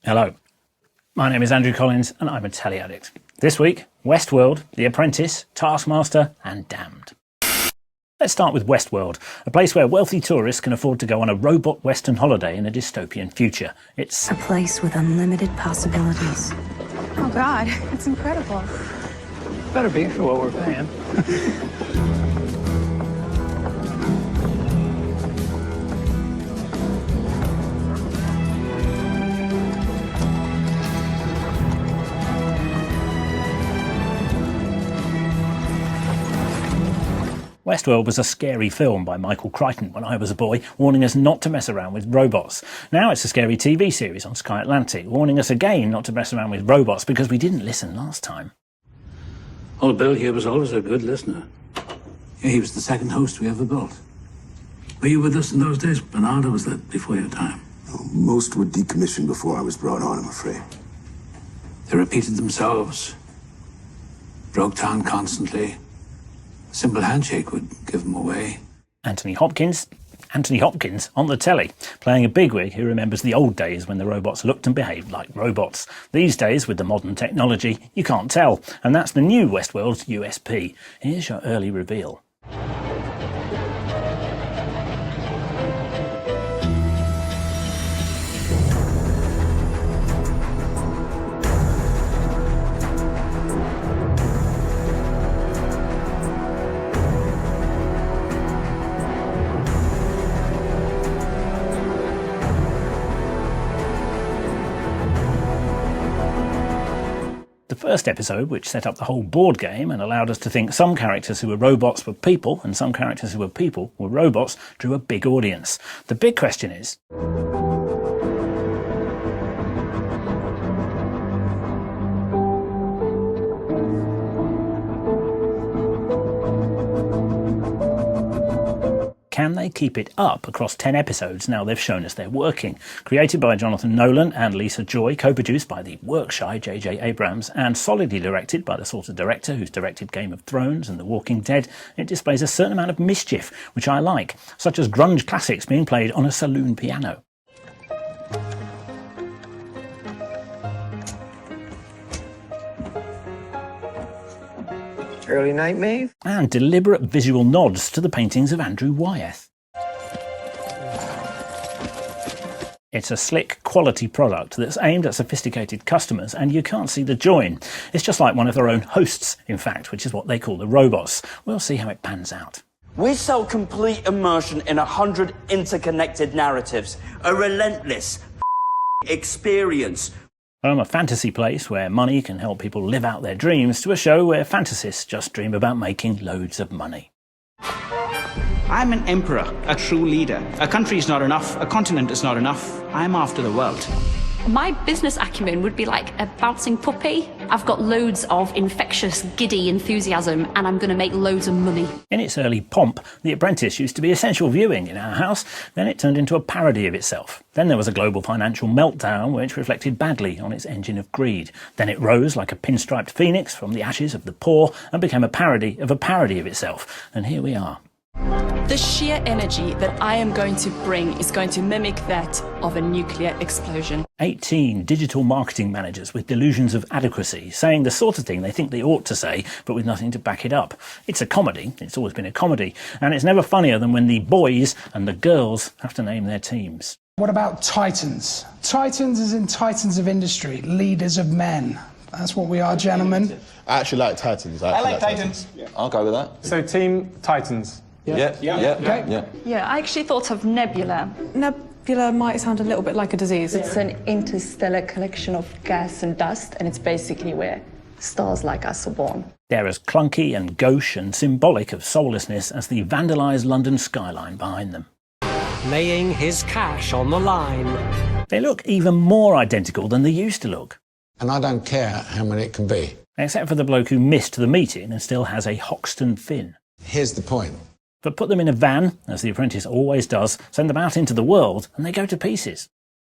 Hello, my name is Andrew Collins and I'm a Telly Addict. This week, Westworld, The Apprentice, Taskmaster and Damned. Let's start with Westworld, a place where wealthy tourists can afford to go on a robot western holiday in a dystopian future. It's a place with unlimited possibilities. Oh God, it's incredible. Better be for what we're paying. Westworld was a scary film by Michael Crichton when I was a boy, warning us not to mess around with robots. Now it's a scary TV series on Sky Atlantic, warning us again not to mess around with robots because we didn't listen last time. Old Bill here was always a good listener. Yeah, he was the second host we ever built. Were you with us in those days, Bernard, or was that before your time? No, most were decommissioned before I was brought on, I'm afraid. They repeated themselves. Broke down constantly. A simple handshake would give them away. Anthony Hopkins on the telly, playing a bigwig who remembers the old days when the robots looked and behaved like robots. These days, with the modern technology, you can't tell, and that's the new Westworld's USP. Here's your early reveal. The first episode, which set up the whole board game and allowed us to think some characters who were robots were people and some characters who were people were robots, drew a big audience. The big question is, can they keep it up across 10 episodes now they've shown us they're working? Created by Jonathan Nolan and Lisa Joy, co-produced by the work-shy J.J. Abrams, and solidly directed by the sort of director who's directed Game of Thrones and The Walking Dead, it displays a certain amount of mischief, which I like, such as grunge classics being played on a saloon piano. Early night, Maeve? And deliberate visual nods to the paintings of Andrew Wyeth. It's a slick, quality product that's aimed at sophisticated customers, and you can't see the join. It's just like one of their own hosts, in fact, which is what they call the robots. We'll see how it pans out. We sell complete immersion in 100 interconnected narratives. A relentless experience. From a fantasy place where money can help people live out their dreams to a show where fantasists just dream about making loads of money. I'm an emperor, a true leader. A country is not enough, a continent is not enough. I'm after the world. My business acumen would be like a bouncing puppy. I've got loads of infectious, giddy enthusiasm, and I'm going to make loads of money. In its early pomp, The Apprentice used to be essential viewing in our house. Then it turned into a parody of itself. Then there was a global financial meltdown which reflected badly on its engine of greed. Then it rose like a pinstriped phoenix from the ashes of the poor and became a parody of itself. And here we are. The sheer energy that I am going to bring is going to mimic that of a nuclear explosion. 18 digital marketing managers with delusions of adequacy, saying the sort of thing they think they ought to say, but with nothing to back it up. It's a comedy, it's always been a comedy, and it's never funnier than when the boys and the girls have to name their teams. What about Titans? Titans is in Titans of industry, leaders of men. That's what we are, gentlemen. I actually like Titans. I like Titans. Yeah. I'll go with that. So Team Titans. Yeah. Yeah, I actually thought of Nebula. Nebula might sound a little bit like a disease. It's an interstellar collection of gas and dust, and it's basically where stars like us are born. They're as clunky and gauche and symbolic of soullessness as the vandalised London skyline behind them. Laying his cash on the line. They look even more identical than they used to look. And I don't care how many it can be. Except for the bloke who missed the meeting and still has a Hoxton fin. Here's the point. But put them in a van, as The Apprentice always does, send them out into the world, and they go to pieces.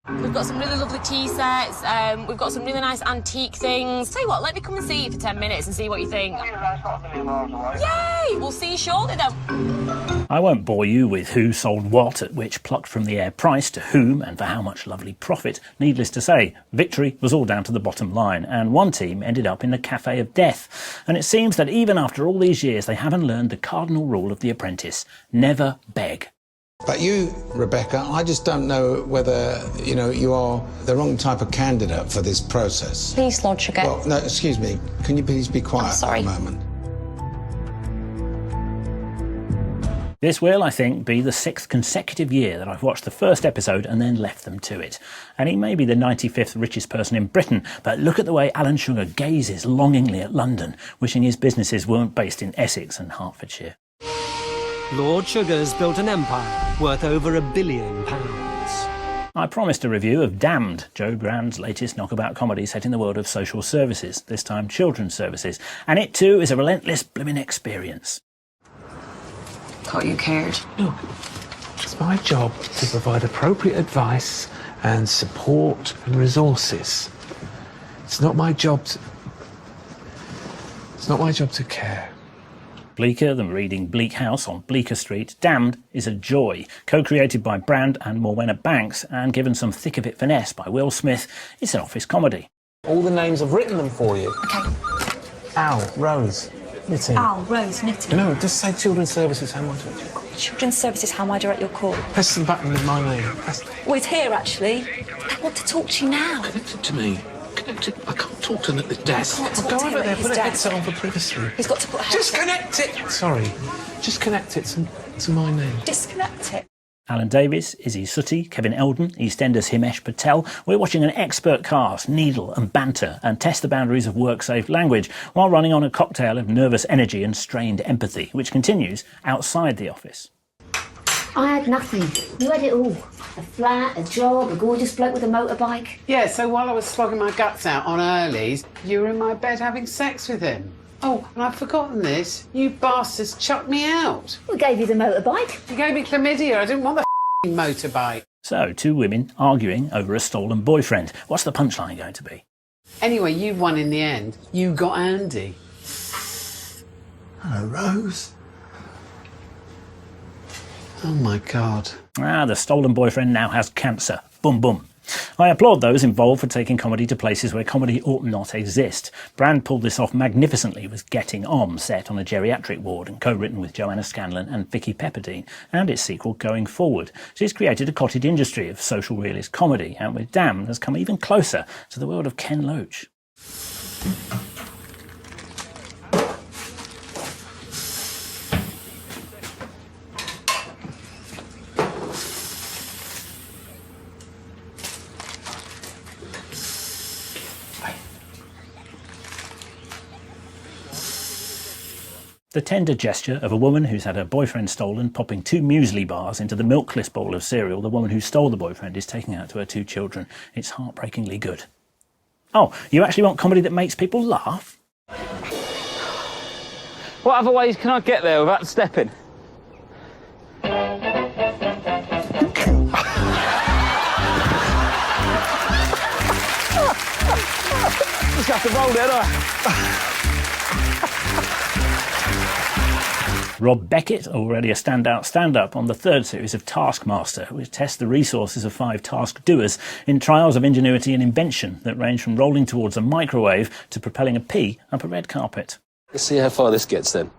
We've got some really lovely tea sets, we've got some really nice antique things. Tell you what, let me come and see you for 10 minutes and see what you think. Yay! We'll see you shortly then. I won't bore you with who sold what at which plucked from the air price to whom and for how much lovely profit. Needless to say, victory was all down to the bottom line, and one team ended up in the cafe of death. And it seems that even after all these years, they haven't learned the cardinal rule of The Apprentice: never beg. But you, Rebecca, I just don't know whether, you are the wrong type of candidate for this process. Please, Lord Sugar. Well, no, excuse me. Can you please be quiet for a moment? This will, I think, be the 6th consecutive year that I've watched the first episode and then left them to it. And he may be the 95th richest person in Britain, but look at the way Alan Sugar gazes longingly at London, wishing his businesses weren't based in Essex and Hertfordshire. Lord Sugar's built an empire worth over £1 billion. I promised a review of Damned, Joe Brand's latest knockabout comedy set in the world of social services, this time children's services, and it too is a relentless blimmin' experience. Thought you cared. Look, it's my job to provide appropriate advice and support and resources. It's not my job to care. Bleaker than reading Bleak House on Bleecker Street, Damned is a joy. Co-created by Brand and Morwenna Banks and given some thick-of-it finesse by Will Smith, it's an office comedy. All the names, I've written them for you. Okay. Al, Rose, Knitting. Al, Rose, Knitting. No, just say Children's Services, how am I direct your call? Children's Services, how am I direct your call? Press the button with my name. Oh, it's here, actually. I want to talk to you now. Connect it to me. Connect it. I can't talk to him at the desk. I can't talk Go to him over at there, his put a desk. headset on for privacy. He's got to put a headset. Just connect it! Sorry. Just connect it to my name. Disconnect it. Alan Davis, Izzy Sooty, Kevin Eldon, EastEnders Himesh Patel. We're watching an expert cast needle and banter and test the boundaries of work-safe language while running on a cocktail of nervous energy and strained empathy, which continues outside the office. I had nothing. You had it all. A flat, a job, a gorgeous bloke with a motorbike. Yeah, so while I was slogging my guts out on Early's, you were in my bed having sex with him. Oh, and I've forgotten this. You bastards chucked me out. We gave you the motorbike. You gave me chlamydia. I didn't want the motorbike. So, two women arguing over a stolen boyfriend. What's the punchline going to be? Anyway, you won in the end. You got Andy. Hello, Rose. Oh, my God. The stolen boyfriend now has cancer. Boom, boom. I applaud those involved for taking comedy to places where comedy ought not exist. Brand pulled this off magnificently with Getting On, set on a geriatric ward and co-written with Joanna Scanlon and Vicky Pepperdine, and its sequel Going Forward. She's created a cottage industry of social realist comedy, and with Damned has come even closer to the world of Ken Loach. The tender gesture of a woman who's had her boyfriend stolen, popping 2 muesli bars into the milkless bowl of cereal the woman who stole the boyfriend is taking out to her 2 children. It's heartbreakingly good. Oh, you actually want comedy that makes people laugh? What other ways can I get there without stepping? Just have to roll it, don't I? Rob Beckett, already a standout stand-up on the 3rd series of Taskmaster, which tests the resources of 5 task doers in trials of ingenuity and invention that range from rolling towards a microwave to propelling a pea up a red carpet. Let's see how far this gets then.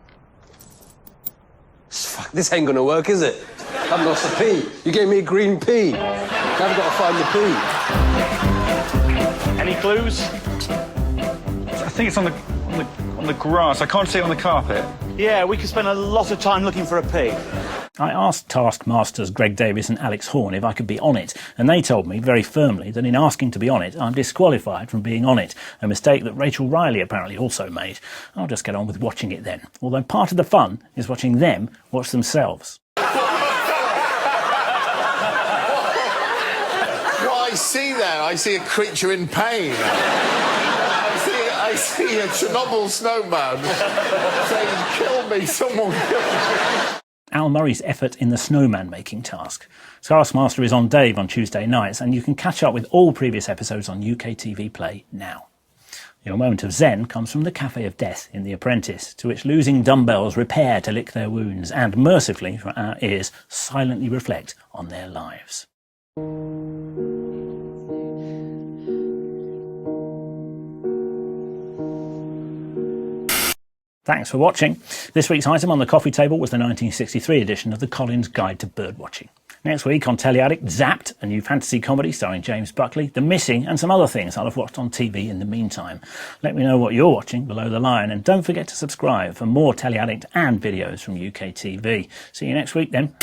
Fuck, this ain't gonna work, is it? I've lost a pea. You gave me a green pea. Now I've got to find the pea. Any clues? I think it's on the grass. I can't see it on the carpet. Yeah, we could spend a lot of time looking for a pea. I asked Taskmasters Greg Davis and Alex Horne if I could be on it, and they told me very firmly that in asking to be on it, I'm disqualified from being on it, a mistake that Rachel Riley apparently also made. I'll just get on with watching it then, although part of the fun is watching them watch themselves. What I see there, I see a creature in pain. I see a Chernobyl snowman saying, kill me, someone kill me. Al Murray's effort in the snowman-making task. Taskmaster is on Dave on Tuesday nights, and you can catch up with all previous episodes on UK TV Play now. Your moment of zen comes from the Cafe of Death in The Apprentice, to which losing dumbbells repair to lick their wounds and, mercifully for our ears, silently reflect on their lives. Thanks for watching. This week's item on the coffee table was the 1963 edition of the Collins Guide to Birdwatching. Next week on Telly Addict, Zapped, a new fantasy comedy starring James Buckley, The Missing, and some other things I'll have watched on TV in the meantime. Let me know what you're watching below the line, and don't forget to subscribe for more Telly Addict and videos from UK TV. See you next week then.